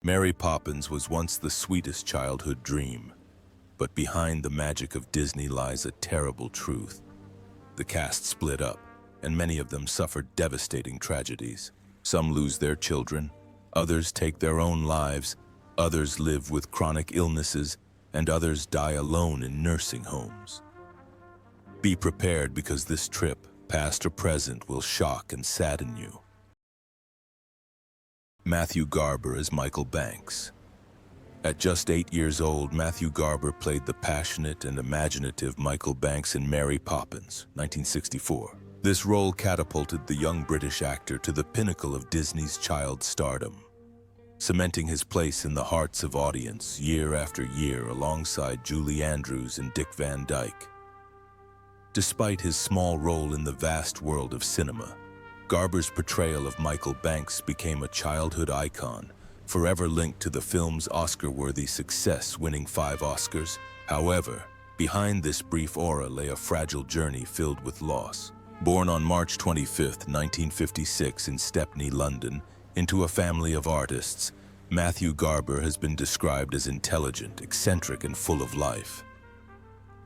Mary Poppins was once the sweetest childhood dream, but behind the magic of Disney lies a terrible truth. The cast split up, and many of them suffered devastating tragedies. Some lose their children, others take their own lives, others live with chronic illnesses, and others die alone in nursing homes. Be prepared because this trip, past or present, will shock and sadden you. Matthew Garber as Michael Banks. At just 8 years old, Matthew Garber played the passionate and imaginative Michael Banks in Mary Poppins, 1964. This role catapulted the young British actor to the pinnacle of Disney's child stardom, cementing his place in the hearts of audience year after year alongside Julie Andrews and Dick Van Dyke. Despite his small role in the vast world of cinema, Garber's portrayal of Michael Banks became a childhood icon, forever linked to the film's Oscar-worthy success, winning 5 Oscars. However, behind this brief aura lay a fragile journey filled with loss. Born on March 25, 1956 in Stepney, London, into a family of artists, Matthew Garber has been described as intelligent, eccentric, and full of life.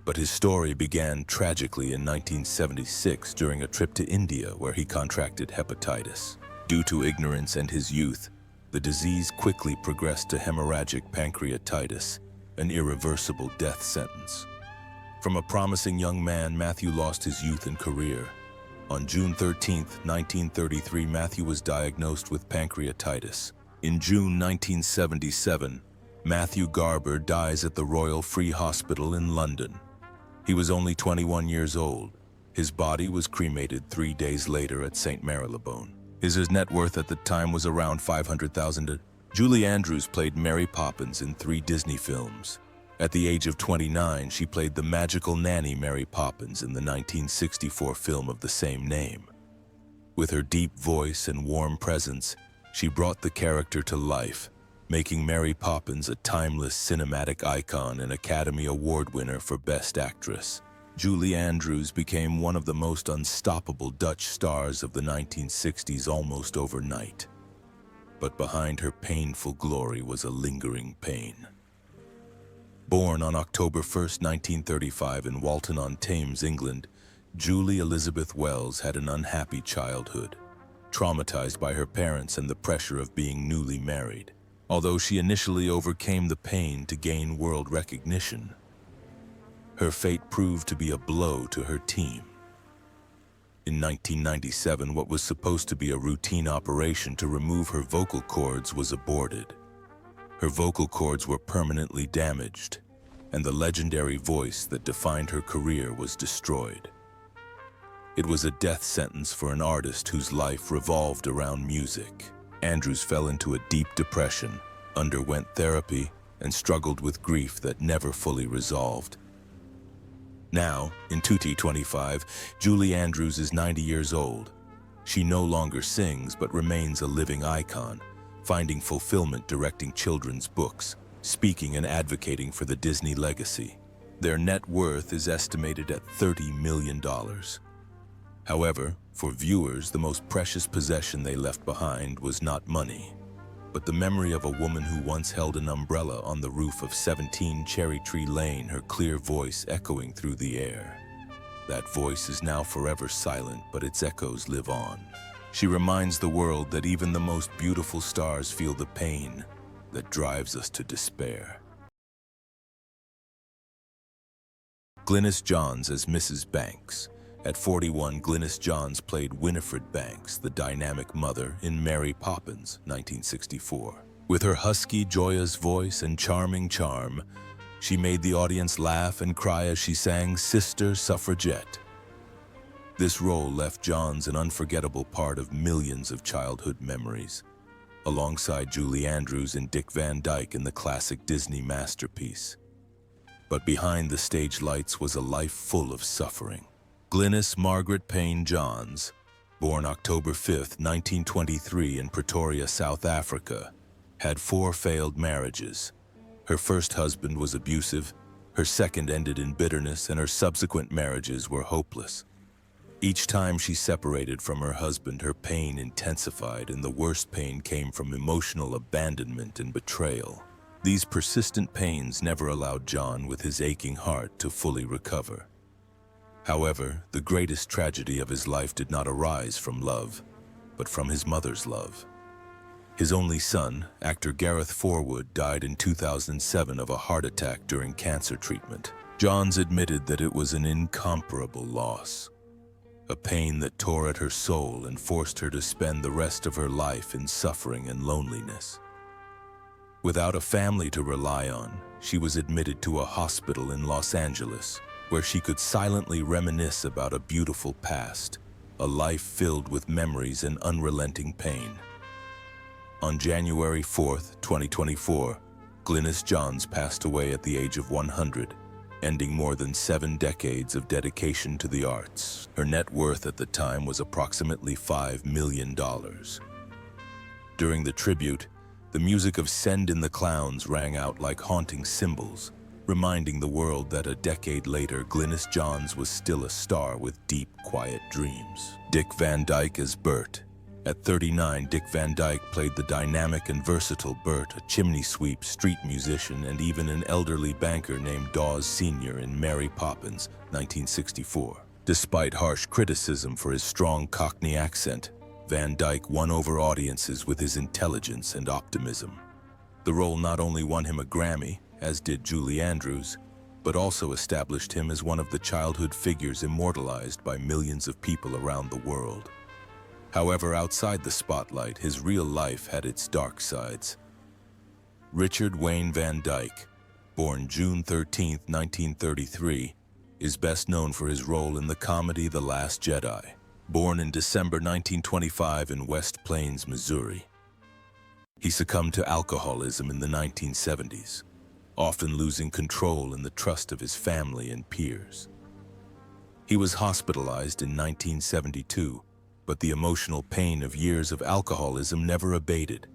But his story began tragically in 1976 during a trip to India where he contracted hepatitis. Due to ignorance and his youth, the disease quickly progressed to hemorrhagic pancreatitis, an irreversible death sentence. From a promising young man, Matthew lost his youth and career. On June 13, 1933, Matthew was diagnosed with pancreatitis. In June 1977, Matthew Garber dies at the Royal Free Hospital in London. He was only 21 years old. His body was cremated 3 days later at St. Marylebone. His net worth at the time was around $500,000. Julie Andrews played Mary Poppins in 3 Disney films. At the age of 29, she played the magical nanny Mary Poppins in the 1964 film of the same name. With her deep voice and warm presence, she brought the character to life, making Mary Poppins a timeless cinematic icon and Academy Award winner for Best Actress. Julie Andrews became one of the most unstoppable Dutch stars of the 1960s almost overnight. But behind her painful glory was a lingering pain. Born on October 1, 1935 in Walton-on-Thames, England, Julie Elizabeth Wells had an unhappy childhood, traumatized by her parents and the pressure of being newly married. Although she initially overcame the pain to gain world recognition, her fate proved to be a blow to her team. In 1997, what was supposed to be a routine operation to remove her vocal cords was aborted. Her vocal cords were permanently damaged, and the legendary voice that defined her career was destroyed. It was a death sentence for an artist whose life revolved around music. Andrews fell into a deep depression, underwent therapy, and struggled with grief that never fully resolved. Now, in 2025, Julie Andrews is 90 years old. She no longer sings but remains a living icon, finding fulfillment directing children's books, speaking and advocating for the Disney legacy. Their net worth is estimated at $30 million. However, for viewers, the most precious possession they left behind was not money, but the memory of a woman who once held an umbrella on the roof of 17 Cherry Tree Lane, her clear voice echoing through the air. That voice is now forever silent, but its echoes live on. She reminds the world that even the most beautiful stars feel the pain that drives us to despair. Glynis Johns as Mrs. Banks. At 41, Glynis Johns played Winifred Banks, the dynamic mother, in Mary Poppins, 1964. With her husky, joyous voice and charming charm, she made the audience laugh and cry as she sang Sister Suffragette. This role left Johns an unforgettable part of millions of childhood memories, alongside Julie Andrews and Dick Van Dyke in the classic Disney masterpiece. But behind the stage lights was a life full of suffering. Glynis Margaret Payne Johns, born October 5, 1923 in Pretoria, South Africa, had 4 failed marriages. Her first husband was abusive, her second ended in bitterness, and her subsequent marriages were hopeless. Each time she separated from her husband, her pain intensified, and the worst pain came from emotional abandonment and betrayal. These persistent pains never allowed John, with his aching heart, to fully recover. However, the greatest tragedy of his life did not arise from love, but from his mother's love. His only son, actor Gareth Forwood, died in 2007 of a heart attack during cancer treatment. Johns admitted that it was an incomparable loss, a pain that tore at her soul and forced her to spend the rest of her life in suffering and loneliness. Without a family to rely on, she was admitted to a hospital in Los Angeles, where she could silently reminisce about a beautiful past, a life filled with memories and unrelenting pain. On January 4th, 2024, Glynis Johns passed away at the age of 100, ending more than 7 decades of dedication to the arts. Her net worth at the time was approximately $5 million. During the tribute, the music of Send in the Clowns rang out like haunting cymbals, reminding the world that a decade later, Glynis Johns was still a star with deep, quiet dreams. Dick Van Dyke as Bert. At 39, Dick Van Dyke played the dynamic and versatile Bert, a chimney sweep, street musician, and even an elderly banker named Dawes Sr. in Mary Poppins, 1964. Despite harsh criticism for his strong Cockney accent, Van Dyke won over audiences with his intelligence and optimism. The role not only won him a Grammy, as did Julie Andrews, but also established him as one of the childhood figures immortalized by millions of people around the world. However, outside the spotlight, his real life had its dark sides. Richard Wayne Van Dyke, born June 13, 1933, is best known for his role in the comedy The Last Jedi. Born in December 1925 in West Plains, Missouri. He succumbed to alcoholism in the 1970s, often losing control and the trust of his family and peers. He was hospitalized in 1972, but the emotional pain of years of alcoholism never abated.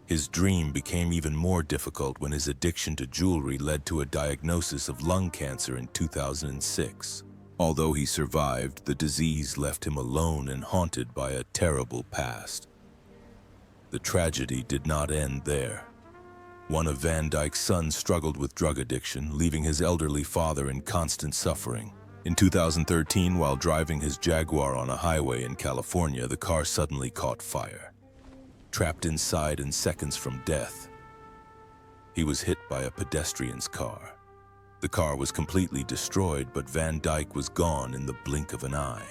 His dream became even more difficult when his addiction to jewelry led to a diagnosis of lung cancer in 2006. Although he survived, the disease left him alone and haunted by a terrible past. The tragedy did not end there. One of Van Dyke's sons struggled with drug addiction, leaving his elderly father in constant suffering. In 2013, while driving his Jaguar on a highway in California, the car suddenly caught fire. Trapped inside and seconds from death, he was hit by a pedestrian's car. The car was completely destroyed, but Van Dyke was gone in the blink of an eye.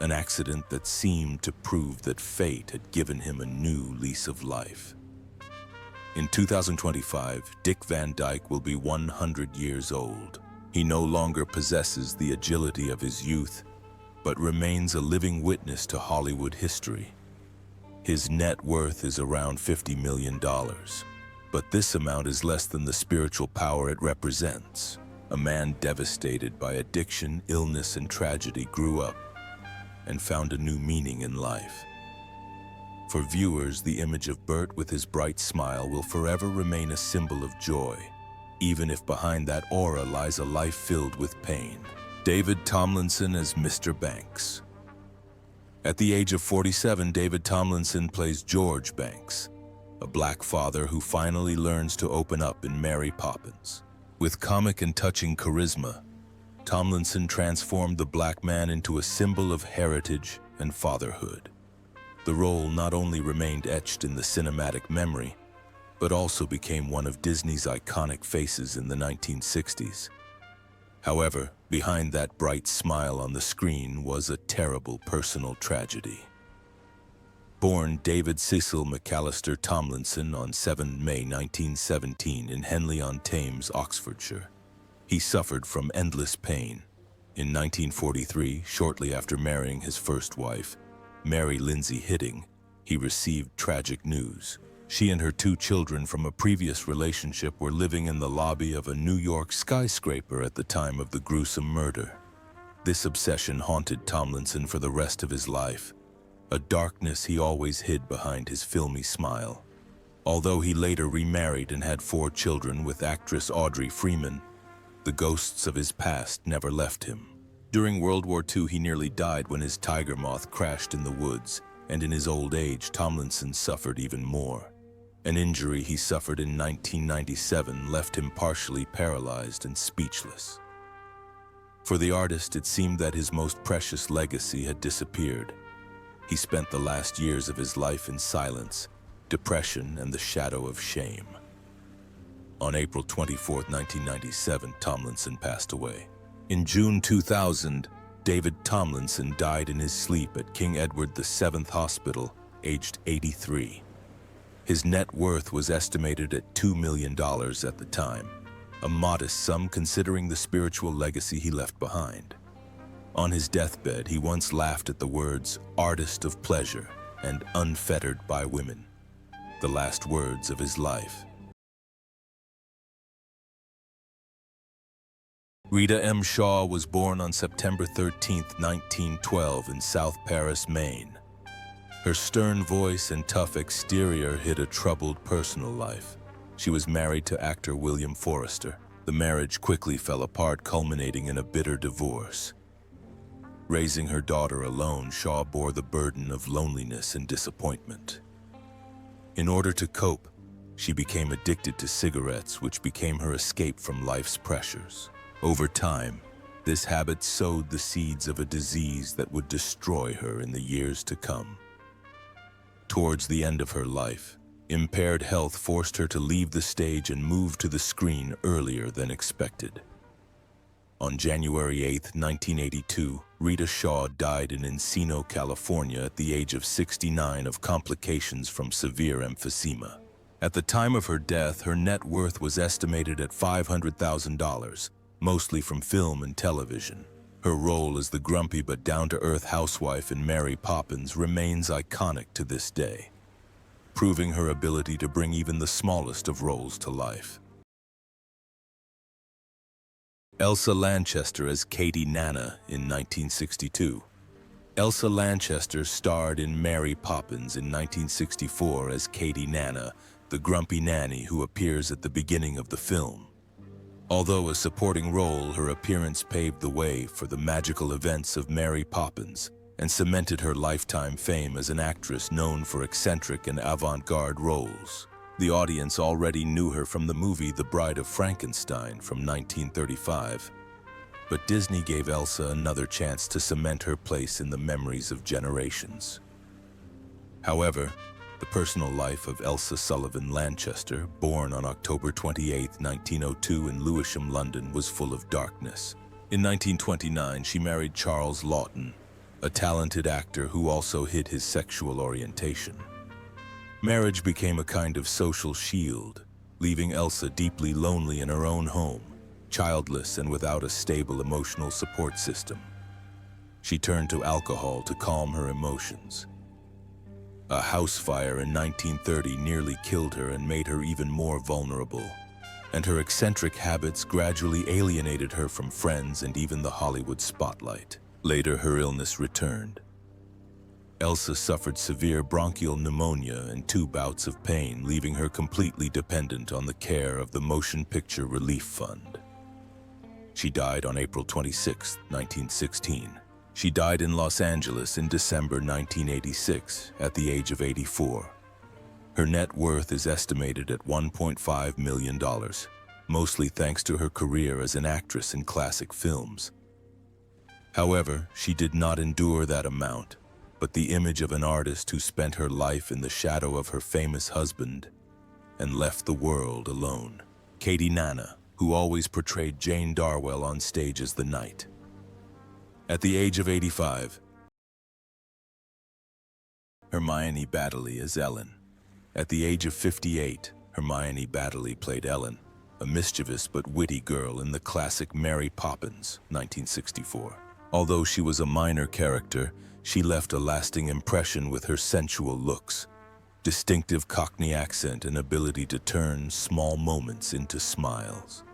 An accident that seemed to prove that fate had given him a new lease of life. In 2025, Dick Van Dyke will be 100 years old. He no longer possesses the agility of his youth, but remains a living witness to Hollywood history. His net worth is around $50 million. But this amount is less than the spiritual power it represents. A man devastated by addiction, illness, and tragedy grew up and found a new meaning in life. For viewers, the image of Bert with his bright smile will forever remain a symbol of joy, even if behind that aura lies a life filled with pain. David Tomlinson as Mr. Banks. At the age of 47, David Tomlinson plays George Banks, a black father who finally learns to open up in Mary Poppins. With comic and touching charisma, Tomlinson transformed the black man into a symbol of heritage and fatherhood. The role not only remained etched in the cinematic memory, but also became one of Disney's iconic faces in the 1960s. However, behind that bright smile on the screen was a terrible personal tragedy. Born David Cecil McAllister Tomlinson on 7 May 1917 in Henley-on-Thames, Oxfordshire, he suffered from endless pain. In 1943, shortly after marrying his first wife, Mary Lindsay Hitting, he received tragic news. She and her 2 children from a previous relationship were living in the lobby of a New York skyscraper at the time of the gruesome murder. This obsession haunted Tomlinson for the rest of his life, a darkness he always hid behind his filmy smile. Although he later remarried and had 4 children with actress Audrey Freeman, the ghosts of his past never left him. During World War II, he nearly died when his tiger moth crashed in the woods, and in his old age, Tomlinson suffered even more. An injury he suffered in 1997 left him partially paralyzed and speechless. For the artist, it seemed that his most precious legacy had disappeared. He spent the last years of his life in silence, depression, and the shadow of shame. On April 24, 1997, Tomlinson passed away. In June 2000, David Tomlinson died in his sleep at King Edward VII Hospital, aged 83. His net worth was estimated at $2 million at the time, a modest sum considering the spiritual legacy he left behind. On his deathbed, he once laughed at the words, "artist of pleasure" and "unfettered by women," the last words of his life. Rita M. Shaw was born on September 13, 1912 in South Paris, Maine. Her stern voice and tough exterior hid a troubled personal life. She was married to actor William Forrester. The marriage quickly fell apart, culminating in a bitter divorce. Raising her daughter alone, Shaw bore the burden of loneliness and disappointment. In order to cope, she became addicted to cigarettes, which became her escape from life's pressures. Over time, this habit sowed the seeds of a disease that would destroy her in the years to come. Towards the end of her life, impaired health forced her to leave the stage and move to the screen earlier than expected. On January 8, 1982, Rita Shaw died in Encino, California at the age of 69 of complications from severe emphysema. At the time of her death, her net worth was estimated at $500,000, mostly from film and television. Her role as the grumpy but down-to-earth housewife in Mary Poppins remains iconic to this day, proving her ability to bring even the smallest of roles to life. Elsa Lanchester as Katie Nana in 1962. Elsa Lanchester starred in Mary Poppins in 1964 as Katie Nana, the grumpy nanny who appears at the beginning of the film. Although a supporting role, her appearance paved the way for the magical events of Mary Poppins and cemented her lifetime fame as an actress known for eccentric and avant-garde roles. The audience already knew her from the movie The Bride of Frankenstein from 1935, but Disney gave Elsa another chance to cement her place in the memories of generations. However, the personal life of Elsa Sullivan Lanchester, born on October 28, 1902 in Lewisham, London, was full of darkness. In 1929, she married Charles Laughton, a talented actor who also hid his sexual orientation. Marriage became a kind of social shield, leaving Elsa deeply lonely in her own home, childless and without a stable emotional support system. She turned to alcohol to calm her emotions. A house fire in 1930 nearly killed her and made her even more vulnerable, and her eccentric habits gradually alienated her from friends and even the Hollywood spotlight. Later, her illness returned. Elsa suffered severe bronchial pneumonia and 2 bouts of pain, leaving her completely dependent on the care of the Motion Picture Relief Fund. She died on April 26, 1916. She died in Los Angeles in December 1986 at the age of 84. Her net worth is estimated at $1.5 million, mostly thanks to her career as an actress in classic films. However, she did not endure that amount, but the image of an artist who spent her life in the shadow of her famous husband and left the world alone. Katie Nana, who always portrayed Jane Darwell on stage as the knight. At the age of 85, Hermione Baddeley as Ellen. At the age of 58, Hermione Baddeley played Ellen, a mischievous but witty girl in the classic Mary Poppins, 1964. Although she was a minor character, she left a lasting impression with her sensual looks, distinctive Cockney accent, and ability to turn small moments into smiles.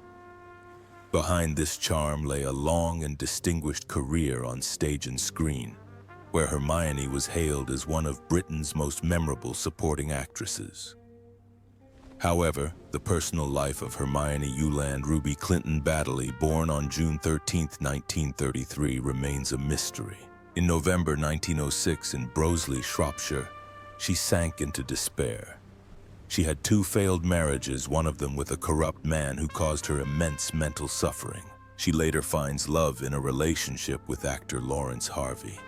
Behind this charm lay a long and distinguished career on stage and screen, where Hermione was hailed as one of Britain's most memorable supporting actresses. However, the personal life of Hermione Euland Ruby Clinton Baddeley, born on June 13, 1933, remains a mystery. In November 1906 in Broseley, Shropshire, she sank into despair. She had 2 failed marriages, one of them with a corrupt man who caused her immense mental suffering. She later finds love in a relationship with actor Lawrence Harvey,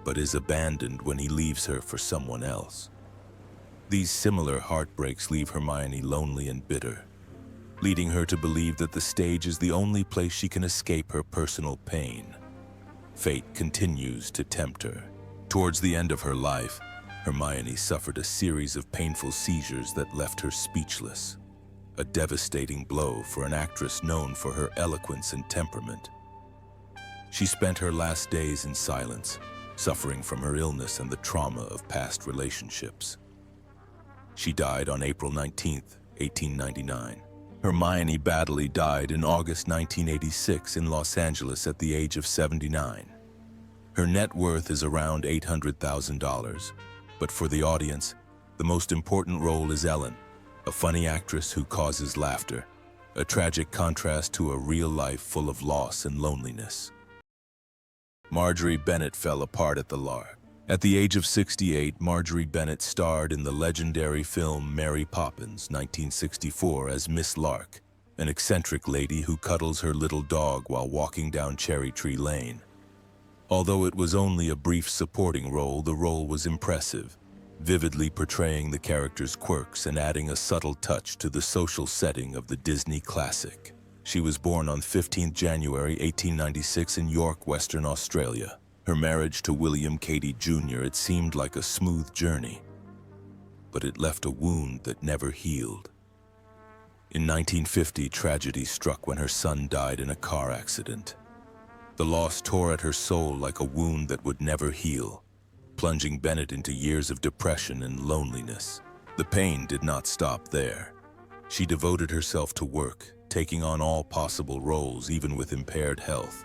but is abandoned when he leaves her for someone else. These similar heartbreaks leave Hermione lonely and bitter, leading her to believe that the stage is the only place she can escape her personal pain. Fate continues to tempt her. Towards the end of her life, Hermione suffered a series of painful seizures that left her speechless, a devastating blow for an actress known for her eloquence and temperament. She spent her last days in silence, suffering from her illness and the trauma of past relationships. She died on April 19, 1899. Hermione Baddeley died in August 1986 in Los Angeles at the age of 79. Her net worth is around $800,000, but for the audience, the most important role is Ellen, a funny actress who causes laughter, a tragic contrast to a real life full of loss and loneliness. Marjorie Bennett fell apart at the Lark. At the age of 68, Marjorie Bennett starred in the legendary film Mary Poppins, 1964, as Miss Lark, an eccentric lady who cuddles her little dog while walking down Cherry Tree Lane. Although it was only a brief supporting role, the role was impressive, vividly portraying the character's quirks and adding a subtle touch to the social setting of the Disney classic. She was born on 15 January 1896 in York, Western Australia. Her marriage to William Cady Jr., it seemed like a smooth journey, but it left a wound that never healed. In 1950, tragedy struck when her son died in a car accident. The loss tore at her soul like a wound that would never heal, plunging Bennett into years of depression and loneliness. The pain did not stop there. She devoted herself to work, taking on all possible roles, even with impaired health.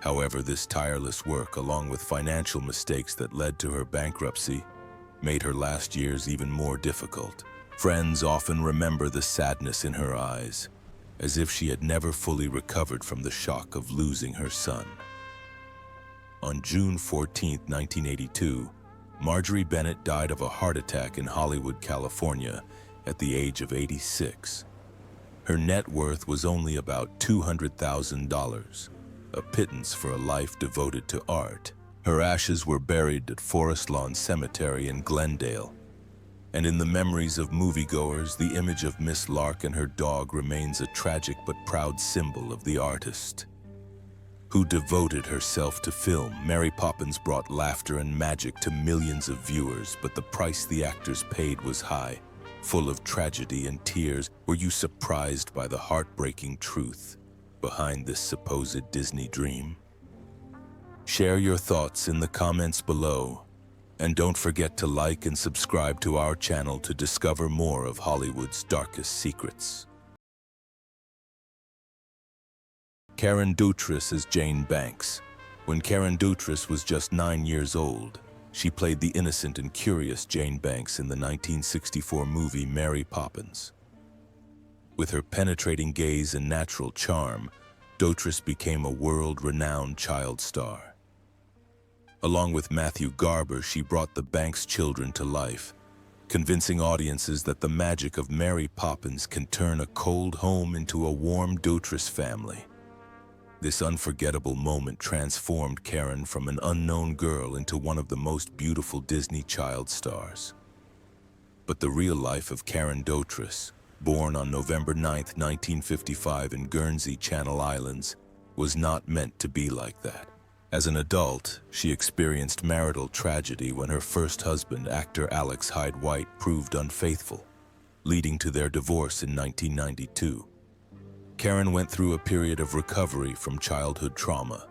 However, this tireless work, along with financial mistakes that led to her bankruptcy, made her last years even more difficult. Friends often remember the sadness in her eyes, as if she had never fully recovered from the shock of losing her son. On June 14, 1982, Marjorie Bennett died of a heart attack in Hollywood, California, at the age of 86. Her net worth was only about $200,000. A pittance for a life devoted to art. Her ashes were buried at Forest Lawn Cemetery in Glendale, and in the memories of moviegoers, the image of Miss Lark and her dog remains a tragic but proud symbol of the artist who devoted herself to film. Mary Poppins brought laughter and magic to millions of viewers, but the price the actors paid was high, full of tragedy and tears. Were you surprised by the heartbreaking truth behind this supposed Disney dream? Share your thoughts in the comments below, and don't forget to like and subscribe to our channel to discover more of Hollywood's darkest secrets. Karen Doutris as Jane Banks. When Karen Doutris was just 9 years old, she played the innocent and curious Jane Banks in the 1964 movie Mary Poppins. With her penetrating gaze and natural charm, Doutris became a world-renowned child star. Along with Matthew Garber, she brought the Banks children to life, convincing audiences that the magic of Mary Poppins can turn a cold home into a warm Doutris family. This unforgettable moment transformed Karen from an unknown girl into one of the most beautiful Disney child stars. But the real life of Karen Doutris, born on November 9, 1955 in Guernsey, Channel Islands, was not meant to be like that. As an adult, she experienced marital tragedy when her first husband, actor Alex Hyde White, proved unfaithful, leading to their divorce in 1992. Karen went through a period of recovery from childhood trauma,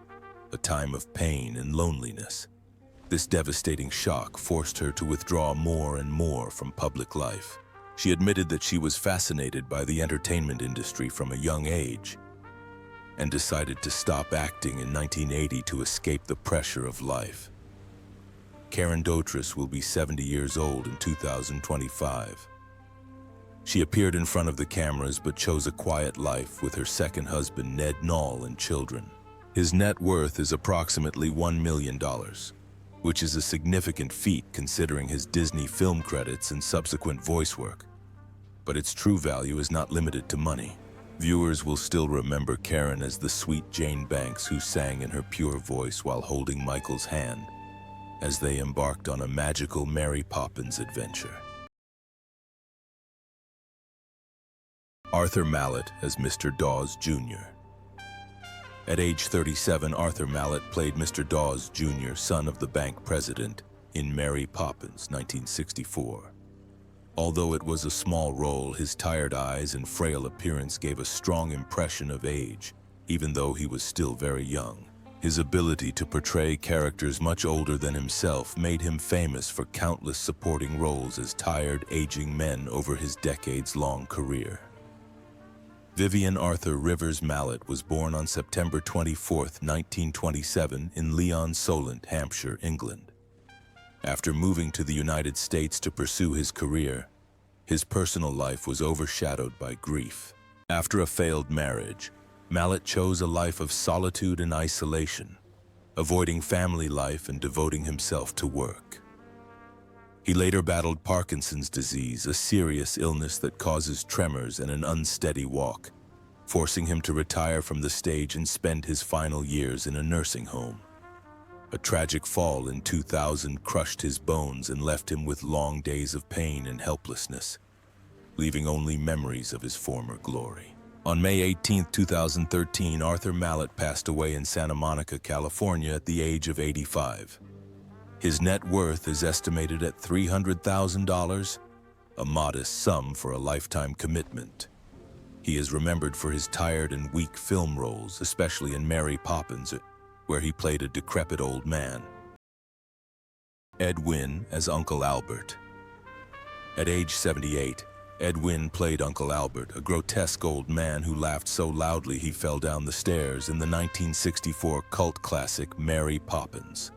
a time of pain and loneliness. This devastating shock forced her to withdraw more and more from public life. She admitted that she was fascinated by the entertainment industry from a young age and decided to stop acting in 1980 to escape the pressure of life. Karen Doutris will be 70 years old in 2025. She appeared in front of the cameras but chose a quiet life with her second husband, Ned Knoll, and children. His net worth is approximately $1 million, which is a significant feat considering his Disney film credits and subsequent voice work. But its true value is not limited to money. Viewers will still remember Karen as the sweet Jane Banks who sang in her pure voice while holding Michael's hand as they embarked on a magical Mary Poppins adventure. Arthur Mallet as Mr. Dawes Jr. At age 37, Arthur Mallet played Mr. Dawes Jr., son of the bank president, in Mary Poppins, 1964. Although it was a small role, his tired eyes and frail appearance gave a strong impression of age, even though he was still very young. His ability to portray characters much older than himself made him famous for countless supporting roles as tired, aging men over his decades-long career. Vivian Arthur Rivers Mallet was born on September 24, 1927, in Leon Solent, Hampshire, England. After moving to the United States to pursue his career, his personal life was overshadowed by grief. After a failed marriage, Mallet chose a life of solitude and isolation, avoiding family life and devoting himself to work. He later battled Parkinson's disease, a serious illness that causes tremors and an unsteady walk, forcing him to retire from the stage and spend his final years in a nursing home. A tragic fall in 2000 crushed his bones and left him with long days of pain and helplessness, leaving only memories of his former glory. On May 18, 2013, Arthur Mallet passed away in Santa Monica, California at the age of 85. His net worth is estimated at $300,000, a modest sum for a lifetime commitment. He is remembered for his tired and weak film roles, especially in Mary Poppins, where he played a decrepit old man. Ed Wynn as Uncle Albert. At age 78, Ed Wynn played Uncle Albert, a grotesque old man who laughed so loudly he fell down the stairs in the 1964 cult classic Mary Poppins.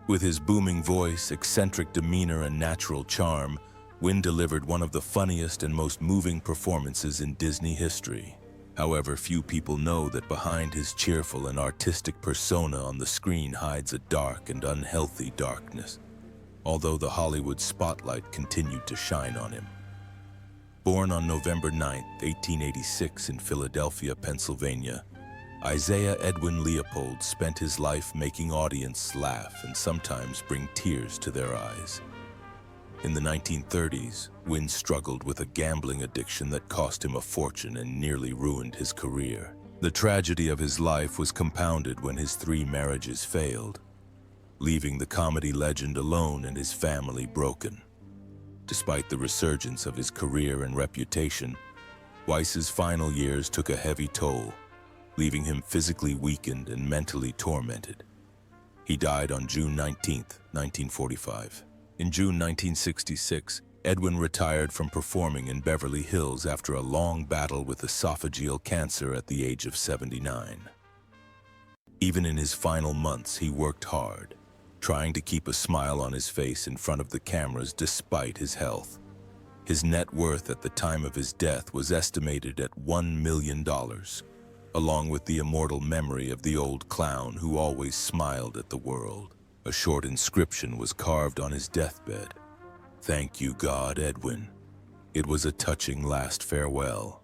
With his booming voice, eccentric demeanor, and natural charm, Wynn delivered one of the funniest and most moving performances in Disney history. However, few people know that behind his cheerful and artistic persona on the screen hides a dark and unhealthy darkness, although the Hollywood spotlight continued to shine on him. Born on November 9, 1886 in Philadelphia, Pennsylvania, Isaiah Edwin Leopold spent his life making audiences laugh and sometimes bring tears to their eyes. In the 1930s, Wynn struggled with a gambling addiction that cost him a fortune and nearly ruined his career. The tragedy of his life was compounded when his 3 marriages failed, leaving the comedy legend alone and his family broken. Despite the resurgence of his career and reputation, Weiss's final years took a heavy toll, leaving him physically weakened and mentally tormented. He died on June 19, 1945. In June 1966, Edwin retired from performing in Beverly Hills after a long battle with esophageal cancer at the age of 79. Even in his final months, he worked hard, trying to keep a smile on his face in front of the cameras despite his health. His net worth at the time of his death was estimated at $1 million, along with the immortal memory of the old clown who always smiled at the world. A short inscription was carved on his deathbed. "Thank you, God, Edwin. It was a touching last farewell."